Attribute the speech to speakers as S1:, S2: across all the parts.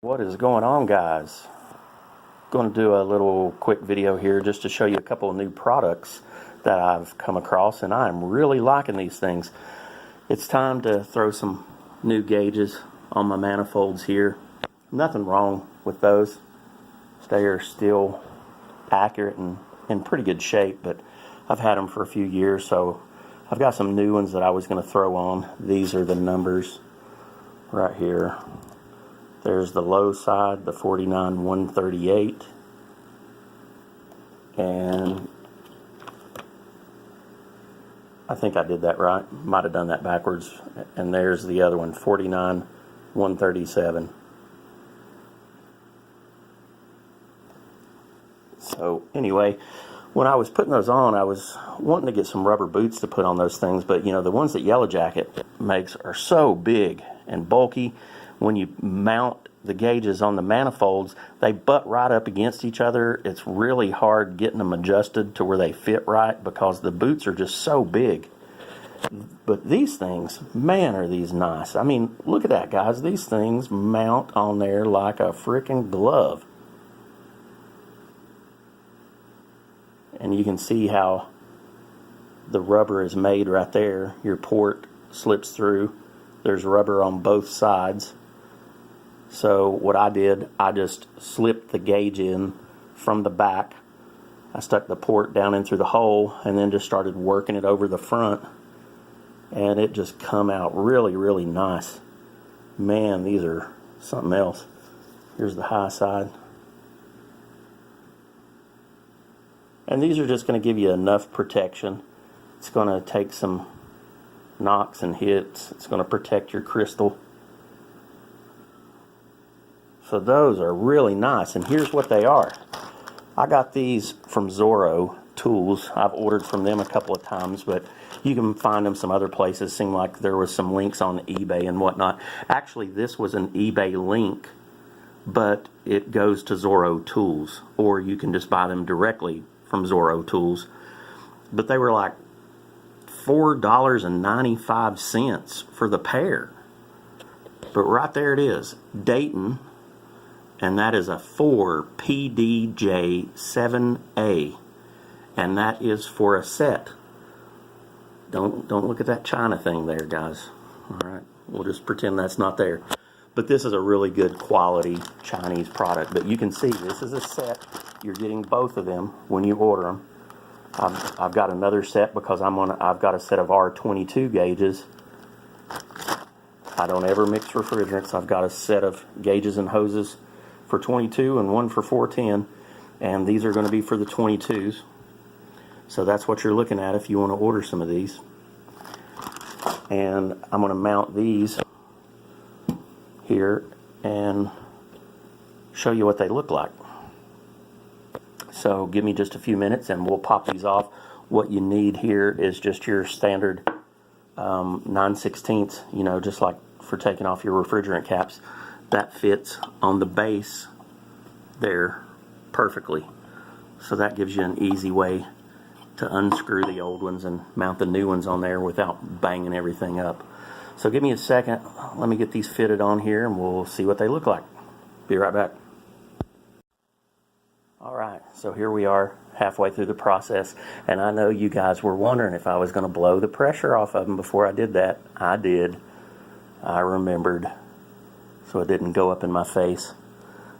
S1: What is going on, guys? Going to do a little quick video here just to show you a couple of new products that I've come across, and I'm really liking these things. It's time to throw some new gauges on my manifolds here. Nothing wrong with those. They are still accurate and in pretty good shape, but I've had them for a few years, so I've got some new ones that I was going to throw on. These are the numbers right here. There's the low side, the 49-138, and I think I did that right. Might have done that backwards. And there's the other one, 49-137. So anyway, when I was putting those on, I was wanting to get some rubber boots to put on those things, but you know, the ones that Yellow Jacket makes are so big and bulky. When you mount the gauges on the manifolds, they butt right up against each other. It's really hard getting them adjusted to where they fit right because the boots are just so big. But these things, man, are these nice. I mean, look at that, guys. These things mount on there like a freaking glove. And you can see how the rubber is made right there. Your port slips through. There's rubber on both sides. So what I did, I just slipped the gauge in from the back. I stuck the port down in through the hole and then just started working it over the front. And it just come out really, really nice. Man, these are something else. Here's the high side. And these are just going to give you enough protection. It's going to take some knocks and hits. It's going to protect your crystal. So those are really nice, and here's what they are. I got these from Zorro Tools. I've ordered from them a couple of times, but you can find them some other places. Seemed like there was some links on eBay and whatnot. Actually, this was an eBay link, but it goes to Zorro Tools, or you can just buy them directly from Zorro Tools. But they were like $4.95 for the pair. But right there it is, Dayton. And that is a 4PDJ7A, and that is for a set. Don't look at that China thing there, guys. All right, we'll just pretend that's not there. But this is a really good quality Chinese product. But you can see this is a set. You're getting both of them when you order them. I've got another set because I've got a set of R22 gauges. I don't ever mix refrigerants. I've got a set of gauges and hoses for 22 and one for 410, and these are going to be for the 22s. So that's what you're looking at if you want to order some of these. And I'm going to mount these here and show you what they look like. So give me just a few minutes and we'll pop these off. What you need here is just your standard 9/16, you know, just like for taking off your refrigerant caps. That fits on the base there perfectly. So that gives you an easy way to unscrew the old ones and mount the new ones on there without banging everything up. So give me a second. Let me get these fitted on here and we'll see what they look like. Be right back. Alright, so here we are halfway through the process, and I know you guys were wondering if I was going to blow the pressure off of them before I did that. I did. I remembered. So it didn't go up in my face.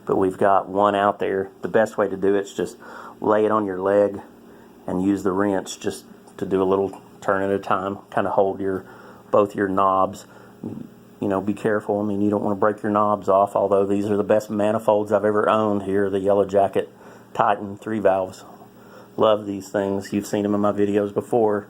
S1: But we've got one out there. The best way to do it is just lay it on your leg and use the wrench just to do a little turn at a time. Kind of hold both your knobs. You know, be careful. I mean, you don't want to break your knobs off, although these are the best manifolds I've ever owned here, the Yellow Jacket Titan 3 valves. Love these things. You've seen them in my videos before.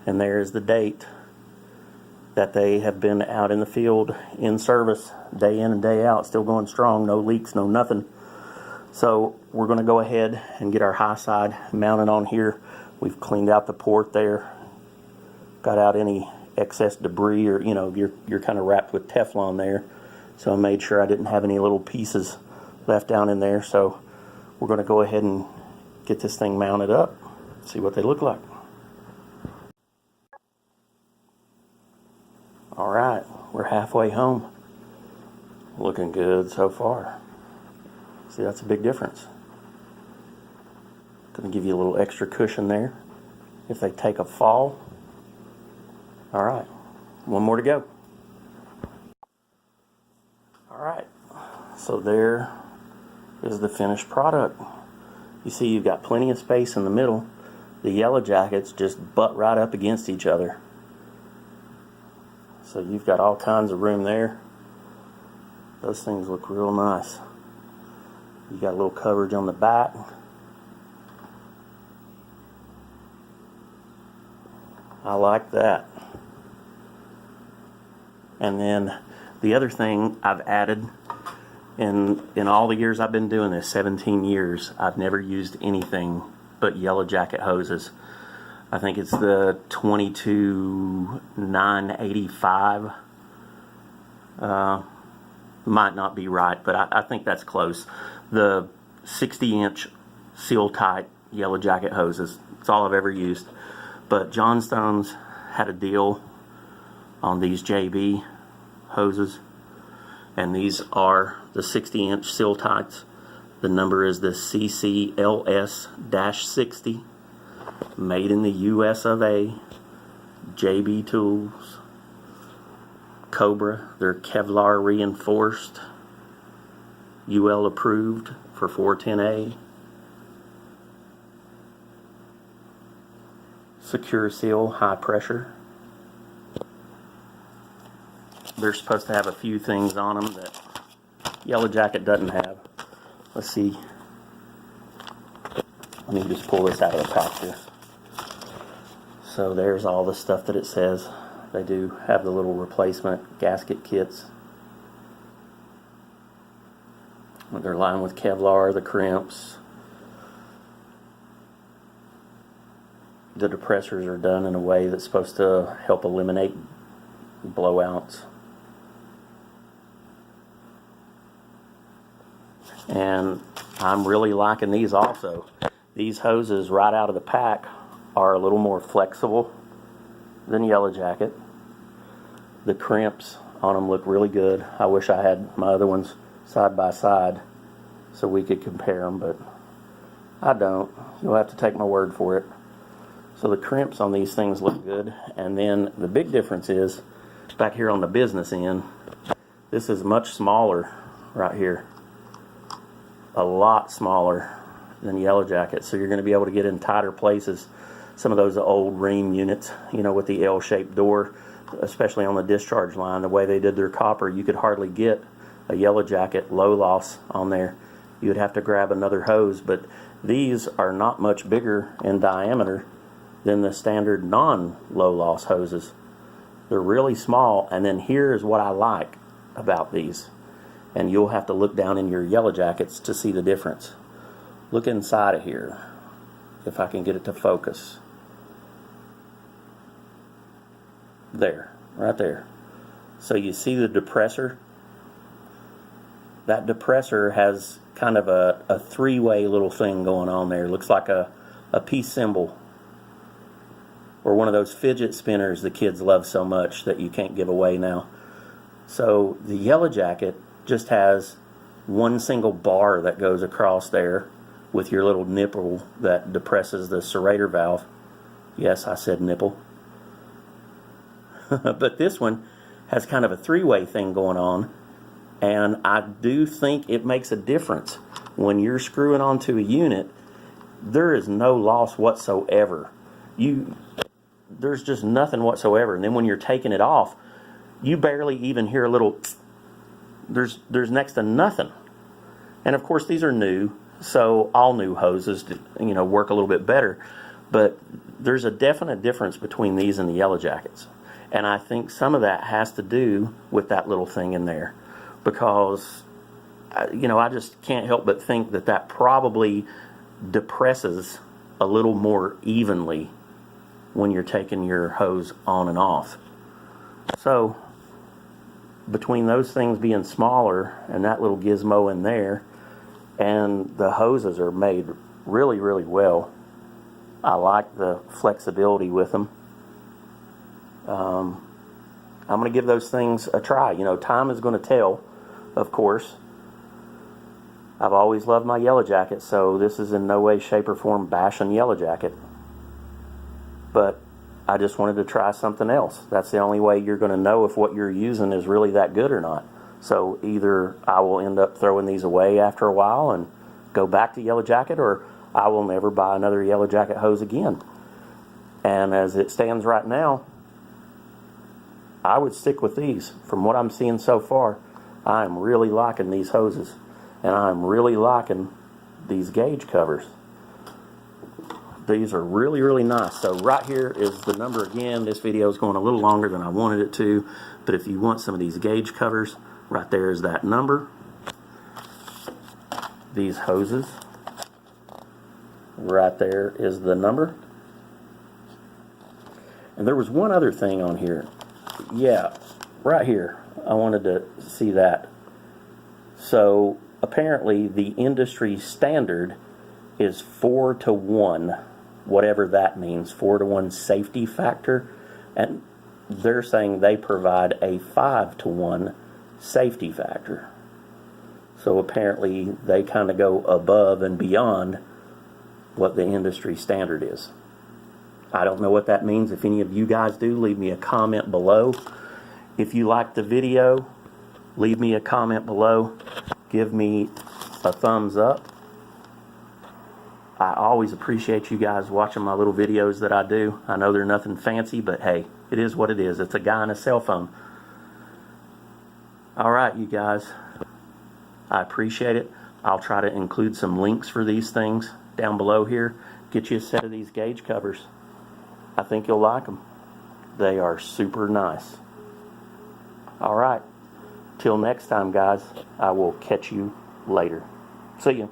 S1: And there's the date that they have been out in the field in service day in and day out, still going strong, no leaks, no nothing. So we're going to go ahead and get our high side mounted on here. We've cleaned out the port there, got out any excess debris, or you know, you're kind of wrapped with Teflon there. So I made sure I didn't have any little pieces left down in there. So we're going to go ahead and get this thing mounted up, see what they look like. Alright, we're halfway home. looking good so far. See, that's a big difference. Going to give you a little extra cushion there if they take a fall. All right, one more to go. All right, so there is the finished product. You see you've got plenty of space in the middle. The yellow jackets just butt right up against each other. So you've got all kinds of room there. Those things look real nice. You got a little coverage on the back. I like that. And then the other thing I've added in all the years I've been doing this, 17 years, I've never used anything but yellow jacket hoses. I think it's the 22,985. Might not be right, but I think that's close. The 60-inch seal-tight yellow jacket hoses. It's all I've ever used. But Johnstone's had a deal on these JB hoses, and these are the 60-inch seal-tights. The number is the CCLS-60, made in the US of A, JB Tools, Cobra. They're Kevlar reinforced, UL approved for 410A. Secure seal, high pressure. They're supposed to have a few things on them that Yellow Jacket doesn't have. Let's see. Let me just pull this out of the pack here. So there's all the stuff that it says. They do have the little replacement gasket kits. They're lined with Kevlar, the crimps. The depressors are done in a way that's supposed to help eliminate blowouts. And I'm really liking these also. These hoses right out of the pack are a little more flexible than Yellow Jacket. The crimps on them look really good. I wish I had my other ones side by side so we could compare them, but I don't. You'll have to take my word for it. So the crimps on these things look good. And then the big difference is back here on the business end, this is much smaller right here. A lot smaller than Yellow Jacket. So you're going to be able to get in tighter places. Some of those old ream units, you know, with the L-shaped door, especially on the discharge line, the way they did their copper, you could hardly get a Yellow Jacket low loss on there. You would have to grab another hose, but these are not much bigger in diameter than the standard non-low loss hoses. They're really small, and then here is what I like about these. And you'll have to look down in your Yellow Jackets to see the difference. Look inside of here, if I can get it to focus. There, right there. So you see the depressor? That depressor has kind of a three-way little thing going on there. Looks like a peace symbol. Or one of those fidget spinners the kids love so much that you can't give away now. So the Yellow Jacket just has one single bar that goes across there with your little nipple that depresses the serrator valve. Yes, I said nipple. But this one has kind of a three-way thing going on, and I do think it makes a difference. When you're screwing onto a unit, there is no loss whatsoever. There's just nothing whatsoever. And then when you're taking it off, you barely even hear a little there's next to nothing. And of course these are new, so all new hoses work a little bit better, but there's a definite difference between these and the Yellow Jackets. And I think some of that has to do with that little thing in there, because I just can't help but think that probably depresses a little more evenly when you're taking your hose on and off. So between those things being smaller and that little gizmo in there, and the hoses are made really, really well. I like the flexibility with them. I'm going to give those things a try. Time is going to tell of course. I've always loved my Yellow Jacket, so this is in no way, shape, or form bashing Yellow Jacket. But I just wanted to try something else. That's the only way you're going to know if what you're using is really that good or not. So either I will end up throwing these away after a while and go back to Yellow Jacket, or I will never buy another Yellow Jacket hose again. And as it stands right now, I would stick with these. From what I'm seeing so far, I'm really liking these hoses. And I'm really liking these gauge covers. These are really, really nice. So right here is the number again. This video is going a little longer than I wanted it to. But if you want some of these gauge covers, right there is that number. These hoses, right there is the number. And there was one other thing on here. Yeah, right here. I wanted to see that. So apparently the industry standard is 4-to-1, whatever that means, 4-to-1 safety factor. And they're saying they provide a 5-to-1 safety factor. So apparently they kind of go above and beyond what the industry standard is. I don't know what that means. If any of you guys do, leave me a comment below. If you liked the video, leave me a comment below. Give me a thumbs up. I always appreciate you guys watching my little videos that I do. I know they're nothing fancy, but hey, it is what it is. It's a guy on a cell phone. All right, you guys. I appreciate it. I'll try to include some links for these things down below here. Get you a set of these gauge covers. I think you'll like them. They are super nice. All right. Till next time, guys, I will catch you later. See you.